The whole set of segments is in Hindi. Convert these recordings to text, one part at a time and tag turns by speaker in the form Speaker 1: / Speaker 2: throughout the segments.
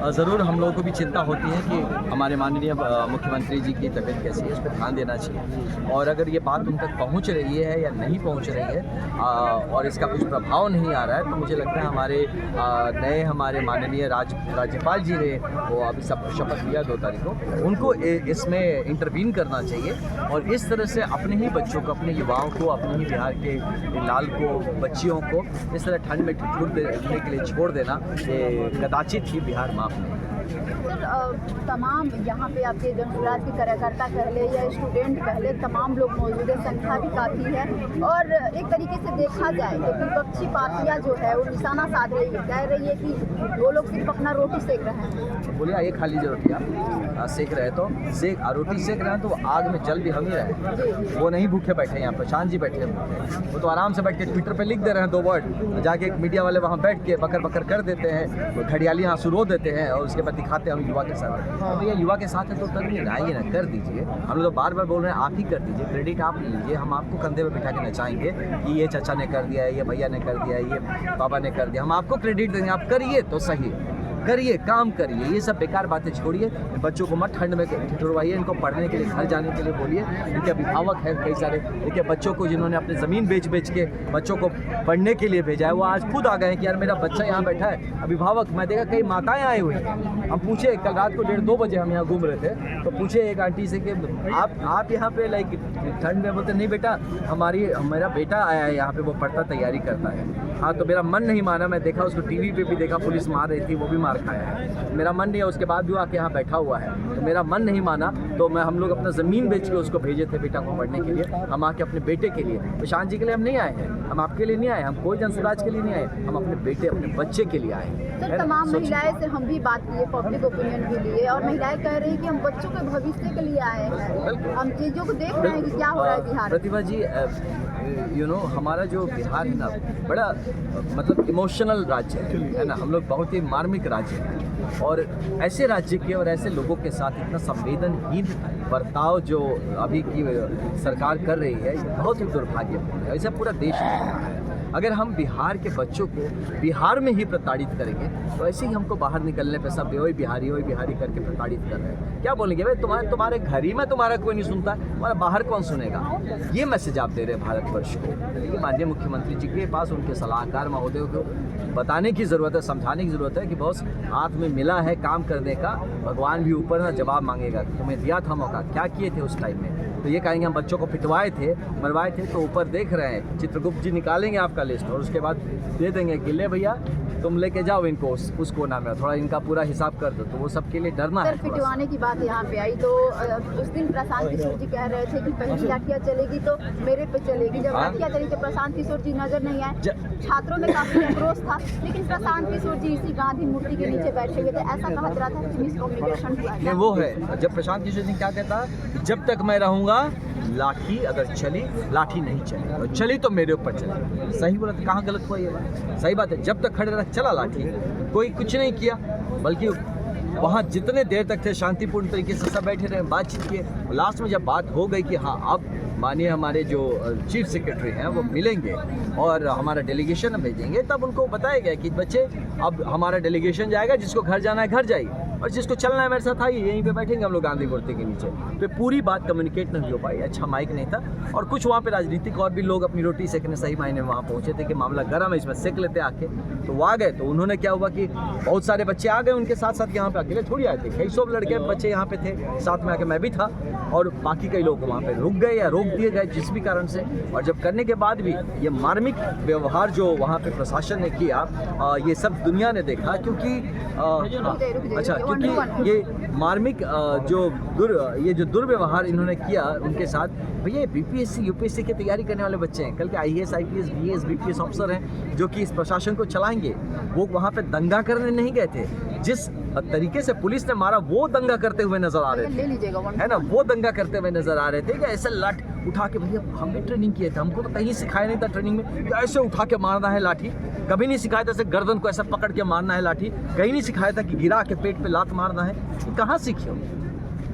Speaker 1: ज़रूर हम लोगों को भी चिंता होती है कि हमारे माननीय मुख्यमंत्री जी की तबीयत कैसी है, इस पर ध्यान देना चाहिए। और अगर ये बात उन तक पहुंच रही है या नहीं पहुंच रही है और इसका कुछ प्रभाव नहीं आ रहा है, तो मुझे लगता है हमारे माननीय राज्यपाल जी ने वो अभी सब शपथ लिया 2 तारीख को, उनको इसमें इंटरवीन करना चाहिए और इस तरह से अपने ही बच्चों को, अपने युवाओं को, अपने ही बिहार के लाल को, बच्चियों को इस तरह ठंड में रहने के लिए छोड़ देना ये कदाचित ही बिहार माफ नहीं।
Speaker 2: सर, तमाम यहाँ पे आपके जनसुराज के कार्यकर्ता कह ले या स्टूडेंट कह ले, तमाम लोग मौजूद है, संख्या भी काफ़ी है और एक तरीके से देखा जाए तो विपक्षी पार्टियाँ जो है वो निशाना साध रही है, कह रही है कि वो लोग सिर्फ अपना रोटी सेक रहे हैं।
Speaker 1: बोलिए आइए खा लीजिए रोटी, आप सेक रहे तो रोटी सेक रहे हैं तो आग में जल भी हम ही रहे, वो नहीं भूखे बैठे हैं। यहाँ प्रशांत जी बैठे हैं, वो तो आराम से बैठ के ट्विटर पे लिख दे रहे हैं 2 वर्ड, जाके मीडिया वाले वहाँ बैठ के बकर बकर कर देते हैं, घड़ियाली आंसू रो देते हैं और उसके बाद दिखाते हैं हम युवा के साथ। तो भैया युवा के साथ है तो करिए ना, आइए ना, कर दीजिए। हम लोग तो बार बार बोल रहे हैं आप ही कर दीजिए, क्रेडिट आप लीजिए, हम आपको कंधे पे बिठा के नचाएंगे कि ये चाचा ने कर दिया है, ये भैया ने कर दिया है, ये बाबा ने कर दिया, हम आपको क्रेडिट देंगे। आप करिए तो सही, करिए, काम करिए, ये सब बेकार बातें छोड़िए। बच्चों को मत ठंड में ठुरवाइए, इनको पढ़ने के लिए घर जाने के लिए बोलिए। इनके अभिभावक हैं कई सारे, देखिए बच्चों को जिन्होंने अपनी ज़मीन बेच के बच्चों को पढ़ने के लिए भेजा है, वो आज खुद आ गए हैं कि यार मेरा बच्चा यहाँ बैठा है। अभिभावक, मैं देखा कई माताएं आई हुई हैं। हम पूछे, कल रात को 1:30-2 बजे हम यहाँ घूम रहे थे, तो पूछे एक आंटी से कि आप यहाँ पे लाइक ठंड में? बोलते नहीं बेटा, मेरा बेटा आया है यहाँ पे, वो पढ़ता तैयारी करता है। हाँ, तो मेरा मन नहीं माना, मैं देखा उसको टीवी पे भी देखा, पुलिस मार रही थी, वो भी मार खाया है। मेरा मन नहीं है, उसके बाद भी आके यहाँ बैठा हुआ है, तो मेरा मन नहीं माना, तो हम लोग अपना ज़मीन बेच के उसको भेजे थे बेटा को पढ़ने के लिए। हम आके अपने बेटे के लिए, प्रशांत जी के लिए हम नहीं आए हैं, हम आपके लिए नहीं आए, हम कोई जनसुराज के लिए नहीं आए, हम अपने बेटे, अपने बच्चे के लिए आए हैं।
Speaker 2: सर, तमाम महिलाएं से हम भी बात किए पब्लिक ओपिनियन के लिए, और महिलाएं कह रही हैं कि हम बच्चों के भविष्य के लिए आए हैं, हम चीज़ों को देख रहे हैं कि क्या हो रहा है बिहार।
Speaker 1: प्रतिभा जी, हमारा जो बिहार है ना, बड़ा मतलब इमोशनल राज्य है ना, हम लोग बहुत ही मार्मिक राज्य हैं और ऐसे राज्य के और ऐसे लोगों के साथ इतना संवेदनहीन बर्ताव जो अभी की सरकार कर रही है, ये बहुत ही दुर्भाग्यपूर्ण है। ऐसा पूरा देश कर रहा है। अगर हम बिहार के बच्चों को बिहार में ही प्रताड़ित करेंगे तो ऐसे ही हमको बाहर निकलने पे सब वही बिहारी करके प्रताड़ित कर रहे हैं। क्या बोलेंगे भाई, तुम्हारे घर ही में तुम्हारा कोई नहीं सुनता, तुम्हारा बाहर कौन सुनेगा? ये मैसेज आप दे रहे हैं भारतवर्ष को। देखिए, माननीय मुख्यमंत्री जी के पास उनके सलाहकार महोदय को बताने की ज़रूरत है, समझाने की ज़रूरत है कि बॉस हाथ में मिला है काम करने का, भगवान भी ऊपर ना जवाब मांगेगा, तुम्हें दिया था मौका, क्या किए थे उस टाइम में? तो ये कहेंगे हम बच्चों को पिटवाए थे, मरवाए थे, तो ऊपर देख रहे हैं, चित्रगुप्त जी निकालेंगे आपका लिस्ट और उसके बाद दे देंगे कि ले भैया तुम लेके जाओ इनको उस कोना में, थोड़ा इनका पूरा हिसाब कर दो। तो वो सबके लिए डरना है।
Speaker 2: सर, पिटवाने की बात यहाँ पे आई तो उस दिन प्रशांत किशोर जी कह रहे थे कि पहली लाठियाँ चलेगी तो मेरे पे चलेगी। जब लाठियाँ चली तो प्रशांत किशोर जी नजर नहीं आए, छात्रों में काफी आक्रोश था, लेकिन प्रशांत किशोर जी इसी गांधी मूर्ति के नीचे बैठे हुए थे। ऐसा कहा जा रहा था कि मिसकम्युनिकेशन हुआ है।
Speaker 1: वो है, जब प्रशांत किशोर जी क्या कहता, जब तक मैं रहूँगा लाठी अगर चली, लाठी नहीं चली, और चली तो मेरे ऊपर चली। सही बोला, तो कहाँ गलत हुआ ये बात? सही बात है। जब तक खड़े रह चला लाठी, कोई कुछ नहीं किया, बल्कि वहाँ जितने देर तक थे शांतिपूर्ण तरीके से सब बैठे रहे, बातचीत किए। लास्ट में जब बात हो गई कि हाँ अब मानिए हमारे जो चीफ सेक्रेटरी हैं वो मिलेंगे और हमारा डेलीगेशन भेजेंगे, तब उनको बताया गया कि बच्चे अब हमारा डेलीगेशन जाएगा, जिसको घर जाना है घर जाइए और जिसको चलना है मेरे साथ आइए, यहीं पे बैठेंगे हम लोग गांधी मूर्ति के नीचे। तो पूरी बात कम्युनिकेट नहीं हो पाई, अच्छा माइक नहीं था, और कुछ वहाँ पे राजनीतिक और भी लोग अपनी रोटी सेकने सही मायने में वहाँ पहुँचे थे कि मामला गर्म है, इसमें सेक लेते आके। तो वो आ गए, तो उन्होंने क्या हुआ कि बहुत सारे बच्चे आ गए उनके साथ साथ, यहाँ पे अकेले थोड़ी आए थे, कई सौ लड़के बच्चे यहाँ पे थे साथ में आके, मैं भी था, और बाकी कई लोग वहाँ पे रुक गए या रोक दिए गए जिस भी कारण से। और जब करने के बाद भी ये मार्मिक व्यवहार जो वहाँ पे प्रशासन ने किया, ये सब दुनिया ने देखा, क्योंकि क्योंकि ये मार्मिक ये जो दुर्व्यवहार इन्होंने किया उनके साथ। भैया बीपीएससी यूपीएससी की तैयारी करने वाले बच्चे हैं, कल के IAS IPS BS BPS officer हैं जो कि इस प्रशासन को चलाएंगे। वो वहाँ पे दंगा करने नहीं गए थे, जिस तरीके से पुलिस ने मारा वो दंगा करते हुए नजर आ रहे थे, है ना, वो दंगा करते हुए नजर आ रहे थे कि ऐसे लठ उठा के, भैया हम भी ट्रेनिंग किए थे, हमको तो कहीं सिखाया नहीं था ट्रेनिंग में कि ऐसे उठा के मारना है लाठी, कभी नहीं सिखाया था ऐसे गर्दन को ऐसा पकड़ के मारना है लाठी, कहीं नहीं सिखाया था कि गिरा के पेट पे लात मारना है, तो कहाँ सीखे हो?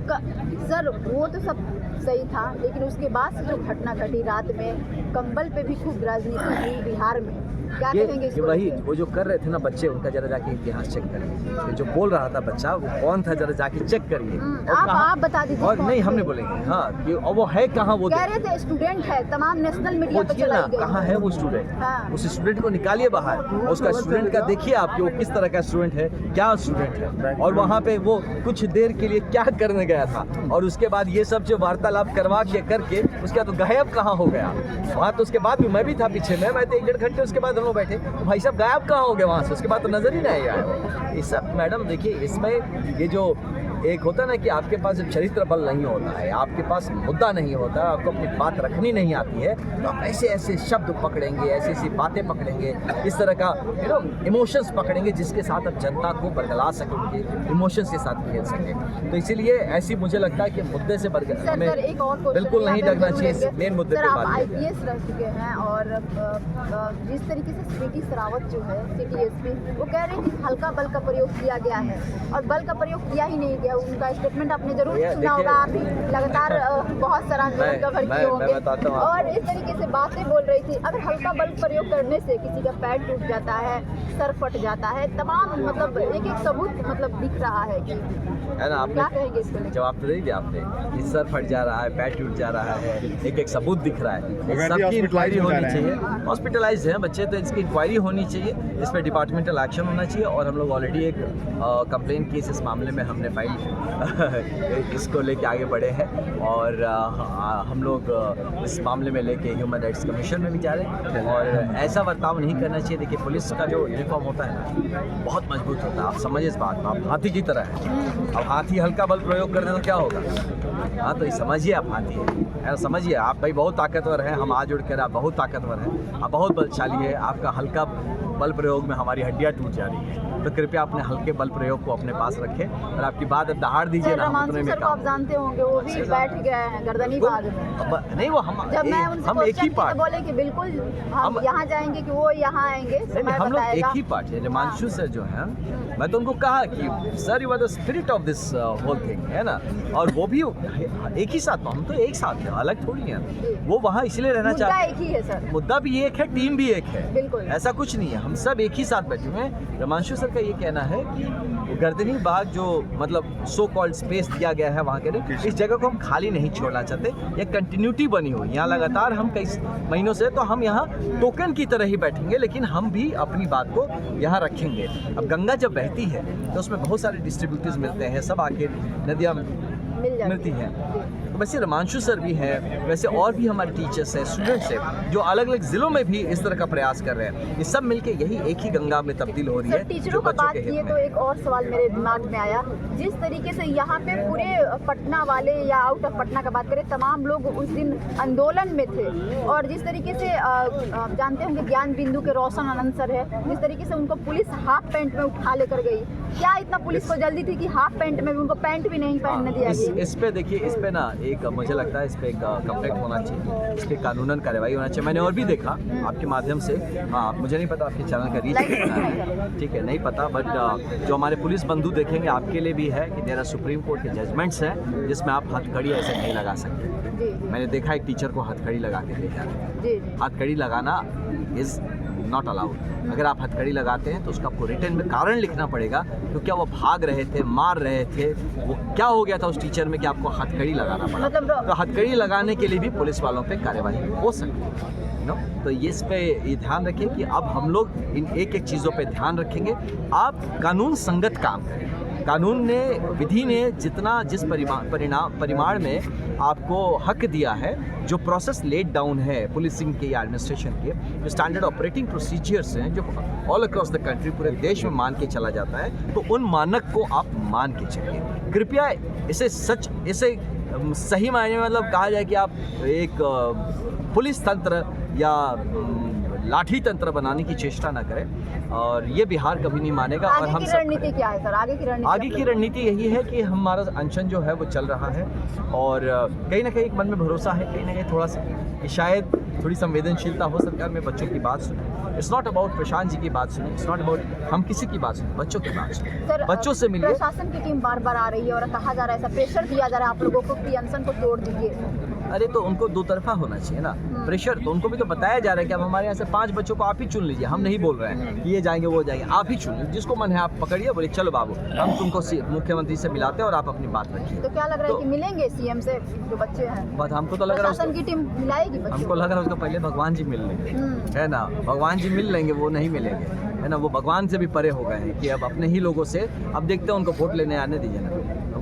Speaker 2: सर, वो तो सब सही था, लेकिन उसके बाद से जो घटना घटी रात में, कंबल पे भी खूब राजनीति हुई बिहार में, क्या कहेंगे
Speaker 1: ये
Speaker 2: इसको
Speaker 1: वही
Speaker 2: लेके?
Speaker 1: वो जो कर रहे थे ना बच्चे, उनका जरा जाके इतिहास चेक करिए। जो बोल रहा था बच्चा वो कौन था, जरा जाके चेक करिए। और
Speaker 2: आप बता दीजिए
Speaker 1: और
Speaker 2: कौन
Speaker 1: नहीं,
Speaker 2: थे?
Speaker 1: हमने बोलेंगे हाँ कि और वो है कहाँ, वो
Speaker 2: कह रहे थे स्टूडेंट है, तमाम नेशनल मीडिया पे
Speaker 1: खोजिए ना
Speaker 2: चलाई गई।
Speaker 1: कहाँ है वो स्टूडेंट।
Speaker 2: हाँ।
Speaker 1: उस स्टूडेंट को निकालिए बाहर, और उसका स्टूडेंट का देखिए आप कि वो किस तरह का स्टूडेंट है, क्या स्टूडेंट है, और वहाँ पे वो कुछ देर के लिए क्या करने गया था, और उसके बाद ये सब जो वार्तालाप करवा के करके उसके बाद तो गायब कहाँ हो गया वहाँ। तो उसके बाद भी मैं भी था पीछे में, मैं तो 1-1.5 घंटे उसके बाद हम लोग बैठे, तो भाई साहब गायब कहाँ हो गए वहाँ से, उसके बाद तो नजर ही नहीं आया। ये सब मैडम देखिए, इसमें ये जो एक होता है ना कि आपके पास जब चरित्र बल नहीं होता है, आपके पास मुद्दा नहीं होता, आपको अपनी बात रखनी नहीं आती है, तो आप ऐसे ऐसे शब्द पकड़ेंगे, ऐसी ऐसी बातें पकड़ेंगे, इस तरह का इमोशंस पकड़ेंगे जिसके साथ आप जनता को बरगला सकेंगे, इमोशंस के साथ खेल सकें। तो इसीलिए ऐसी मुझे लगता है कि मुद्दे से हमें
Speaker 2: सर एक और क्वेश्चन
Speaker 1: बिल्कुल नहीं डरना चाहिए, इस मेन मुद्दे
Speaker 2: सर
Speaker 1: पे
Speaker 2: आप
Speaker 1: बात करें।
Speaker 2: आईपीएस रह चुके हैं और जिस तरीके से स्वीटी शरावत जो है सिटी एसपी, वो कह रहे हैं कि हल्का बल का प्रयोग किया गया है, और बल का प्रयोग किया ही नहीं गया। उनका स्टेटमेंट आपने जरूर सुना होगा, आप भी लगातार बहुत सारा आंदोलन कवर किए होंगे,
Speaker 1: बताता हूँ
Speaker 2: और इस तरीके से बातें बोल रही थी। अगर हल्का बल प्रयोग करने से किसी का पैर टूट जाता है, सर फट जाता है, तमाम मतलब एक एक सबूत मतलब दिख रहा है कि
Speaker 1: है ना,
Speaker 2: क्या
Speaker 1: आपने
Speaker 2: कहेंगे इसको लेकर?
Speaker 1: जवाब तो दे दिया आपने कि सर फट जा रहा है, पैर टूट जा रहा है, एक एक सबूत दिख रहा है। इस सबकी इंक्वायरी होनी चाहिए। हॉस्पिटलाइज हैं बच्चे, तो इसकी इंक्वायरी होनी चाहिए, इस पर डिपार्टमेंटल एक्शन होना चाहिए, और हम लोग ऑलरेडी एक कंप्लेन केस इस मामले में हमने फाइल इसको लेके आगे बढ़े हैं, और हम लोग इस मामले में लेके ह्यूमन राइट्स कमीशन में भी जा रहे हैं। और ऐसा बर्ताव नहीं करना चाहिए। देखिए पुलिस का जो यूनिफॉर्म होता है ना, बहुत मजबूत होता है, आप समझिए इस बात को, आप हाथी की तरह है। अब हाथी हल्का बल प्रयोग कर दे तो क्या होगा? हाँ, तो ये समझिए आप हाथी है, समझिए आप भाई बहुत ताकतवर हैं, हम आज जुड़ कर आप बहुत ताकतवर हैं, आप बहुत बलशाली है, आपका हल्का बल प्रयोग में हमारी हड्डियाँ टूट जा रही है। तो कृपया अपने हल्के बल प्रयोग को अपने पास रखें, और आपकी बात अब दहाड़ दीजिए
Speaker 2: सर
Speaker 1: ना, हम
Speaker 2: रमांसु
Speaker 1: उतने में
Speaker 2: सर को आप
Speaker 1: काम।
Speaker 2: जानते होंगे, वो भी बैठ गए हैं गर्दनी बाग में।
Speaker 1: नहीं वो हम
Speaker 2: जब मैं उनसे
Speaker 1: हम एक ही
Speaker 2: क्वेश्चन किया
Speaker 1: पार्ट,
Speaker 2: तो बोले कि बिल्कुल हम यहाँ जाएंगे कि वो यहाँ आएंगे, समय
Speaker 1: हम लोग एक
Speaker 2: बताएगा।
Speaker 1: ही पार्ट है। हिमांशु सर जो है, मैं तो उनको कहा कि sir you are the spirit of this whole thing, है ना, और वो भी एक ही साथ, हम तो एक साथ हैं, अलग थोड़ी हैं। वो वहाँ इसलिए रहना
Speaker 2: मुद्दा
Speaker 1: चाहते
Speaker 2: एक ही है सर,
Speaker 1: मुद्दा भी एक है, टीम भी एक है,
Speaker 2: बिल्कुल।
Speaker 1: ऐसा कुछ नहीं है, हम सब एक ही साथ बैठे हुए हैं। हिमांशु सर का ये कहना है कि गर्दनी बाग जो मतलब सो कॉल्ड स्पेस दिया गया है वहाँ के लिए, इस जगह को हम खाली नहीं छोड़ना चाहते, ये कंटिन्यूटी बनी हुई यहाँ लगातार हम कई महीनों से, तो हम यहाँ टोकन की तरह ही बैठेंगे, लेकिन हम भी अपनी बात को यहाँ रखेंगे। अब गंगा जब बहती है तो उसमें बहुत सारे डिस्ट्रीब्यूटर्स मिलते हैं, सब आके नदियाँ मिलती हैं। तो वैसे हिमांशु सर भी हैं, वैसे और भी हमारे टीचर्स हैं, स्टूडेंट्स हैं, जो अलग अलग ज़िलों में भी इस तरह का प्रयास कर रहे हैं। ये सब मिलके यही एक ही गंगा में तब्दील हो रही
Speaker 2: सर
Speaker 1: है।
Speaker 2: टीचरों
Speaker 1: जो
Speaker 2: का
Speaker 1: बच्चों
Speaker 2: बात
Speaker 1: के हित
Speaker 2: किए
Speaker 1: में
Speaker 2: तो एक और सवाल मेरे दिमाग में आया, जिस तरीके से यहाँ पे पूरे पटना वाले या आउट ऑफ पटना का बात करें, तमाम लोग उस दिन आंदोलन में थे, और जिस तरीके से जानते होंगे ज्ञान बिंदु के रोशन आनंद सर है, जिस तरीके से उनको पुलिस हाफ पैंट में उठा लेकर गई, क्या इतना पुलिस को जल्दी थी कि हाफ पैंट में भी उनको पैंट भी नहीं पहनने दिया गया?
Speaker 1: इस पे देखिए, इस पे ना एक मुझे लगता है इस पे एक कंप्लेंट होना चाहिए, इस पे कानूनन कार्रवाई होना चाहिए। मैंने और भी देखा आपके माध्यम से, हाँ मुझे नहीं पता आपके चैनल का रीच कितना है, ठीक है नहीं पता, बट जो हमारे पुलिस बंधु देखेंगे आपके लिए भी है कि देयर आर सुप्रीम कोर्ट के जजमेंट्स हैं जिसमें आप हथकड़ी ऐसे नहीं लगा सकते।
Speaker 2: जी
Speaker 1: मैंने देखा एक टीचर को हथकड़ी लगा के देखा,
Speaker 2: जी
Speaker 1: हथकड़ी लगाना इज़ नॉट अलाउड। अगर आप हथकड़ी लगाते हैं तो उसका आपको रिटर्न में कारण लिखना पड़ेगा, तो क्या वो भाग रहे थे, मार रहे थे, वो क्या हो गया था उस टीचर में कि आपको हथकड़ी लगाना पड़ा।
Speaker 2: मतलब
Speaker 1: तो हथकड़ी लगाने के लिए भी पुलिस वालों पे कार्यवाही हो सकती है, तो ये इस पे ये ध्यान रखें कि अब हम लोग इन एक एक चीज़ों पे ध्यान रखेंगे। आप कानून संगत काम करें, कानून ने, विधि ने जितना जिस परिमाण में आपको हक दिया है, जो प्रोसेस लेट डाउन है पुलिसिंग के या एडमिनिस्ट्रेशन के, जो स्टैंडर्ड ऑपरेटिंग प्रोसीजर्स हैं जो ऑल अक्रॉस द कंट्री पूरे देश में मान के चला जाता है, तो उन मानक को आप मान के चलिए। कृपया इसे सही मायने में मतलब कहा जाए कि आप एक पुलिस तंत्र या लाठी तंत्र बनाने की चेष्टा ना करें, और ये बिहार कभी नहीं मानेगा। और हम
Speaker 2: आगे की रणनीति क्या है सर? आगे की
Speaker 1: रणनीति यही है कि हमारा अनशन जो है वो चल रहा है, और कहीं ना कहीं मन में भरोसा है, कहीं ना कहीं थोड़ा सा कि शायद थोड़ी संवेदनशीलता हो सरकार में, बच्चों की बात सुने। It's not about Prashant ji की बात सुने, इट्स नॉट अबाउट हम किसी की बात सुने, बच्चों की बात सुने, बच्चों से मिलिए।
Speaker 2: प्रशासन की टीम बार बार आ रही है और कहा जा रहा है, ऐसा प्रेशर दिया जा रहा है आप लोगों को कि अनशन को तोड़ दीजिए,
Speaker 1: अरे तो उनको दो तरफा होना चाहिए ना प्रेशर। तो उनको भी तो बताया जा रहा है कि अब हमारे यहाँ से 5 बच्चों को आप ही चुन लीजिए, हम नहीं बोल रहे हैं कि ये जाएंगे वो जाएंगे, आप ही चुन लीजिए, जिसको मन है आप पकड़िए, बोले चलो बाबू हम तुमको मुख्यमंत्री से मिलाते हैं और आप अपनी बात रखिए।
Speaker 2: तो क्या लग रहा है कि मिलेंगे सीएम से जो बच्चे हैं?
Speaker 1: बट हमको तो लग रहा है
Speaker 2: प्रशासन की टीम मिलाएगी बच्चों
Speaker 1: हमको
Speaker 2: को?
Speaker 1: लग रहा है उसको पहले भगवान जी मिल लेंगे, है ना, भगवान जी मिल लेंगे, वो नहीं मिलेंगे, है ना, वो भगवान से भी परे हो गए हैं कि अब अपने ही लोगों से अब देखते हैं, उनको वोट लेने आने दीजिए ना,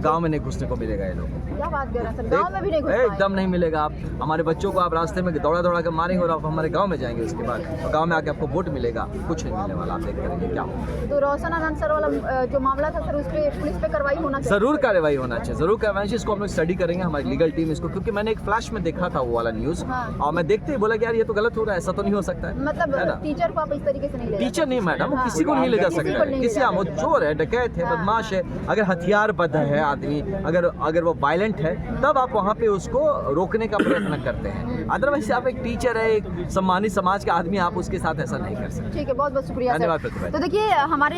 Speaker 1: गांव में नहीं घुसने को मिलेगा ये लोग।
Speaker 2: क्या बात कर रहे हैं सर, गांव में भी नहीं घुस पाएंगे?
Speaker 1: एकदम नहीं मिलेगा। आप हमारे बच्चों को आप रास्ते में दौड़ा दौड़ा कर मारेंगे और आप हमारे गांव में जाएंगे, उसके बाद गांव में आके आपको वोट मिलेगा, कुछ नहीं मिलने वाला, आप देख करेंगे क्या होगा।
Speaker 2: तो रोशन आनंद सर वाला जो मामला था सर, उस पे पुलिस पे कार्रवाई होना चाहिए?
Speaker 1: जरूर कार्रवाई होना चाहिए, जरूर कार्रवाई चाहिए। इसको हम लोग स्टडी करेंगे, हमारी लीगल टीम इसको, क्योंकि मैंने एक फ्लैश में देखा था वो वाला न्यूज़,
Speaker 2: हाँ।
Speaker 1: और मैं देखते ही बोला कि यार ये तो गलत हो रहा है, ऐसा तो नहीं हो सकता है,
Speaker 2: मतलब
Speaker 1: है ना।
Speaker 2: टीचर को आप इस तरीके से नहीं ले
Speaker 1: टीचर नहीं मैडम, वो
Speaker 2: हाँ।
Speaker 1: किसी को नहीं ले जा
Speaker 2: किसी को
Speaker 1: सकता
Speaker 2: नहीं
Speaker 1: है,
Speaker 2: ले
Speaker 1: किसी
Speaker 2: जा
Speaker 1: वो चोर है, डकैत है,
Speaker 2: हाँ।
Speaker 1: बदमाश है, अगर हथियारबद्ध है आदमी, अगर वो वायलेंट है, तब आप वहाँ पे उसको रोकने का प्रयत्न करते हैं। अदरवाइज आप एक टीचर है, एक सम्मानित समाज का आदमी, आप उसके साथ ऐसा नहीं कर सकते।
Speaker 2: ठीक है, बहुत बहुत शुक्रिया
Speaker 1: धन्यवाद
Speaker 2: सर।
Speaker 1: प्रतिभा।
Speaker 2: तो देखिए हमारे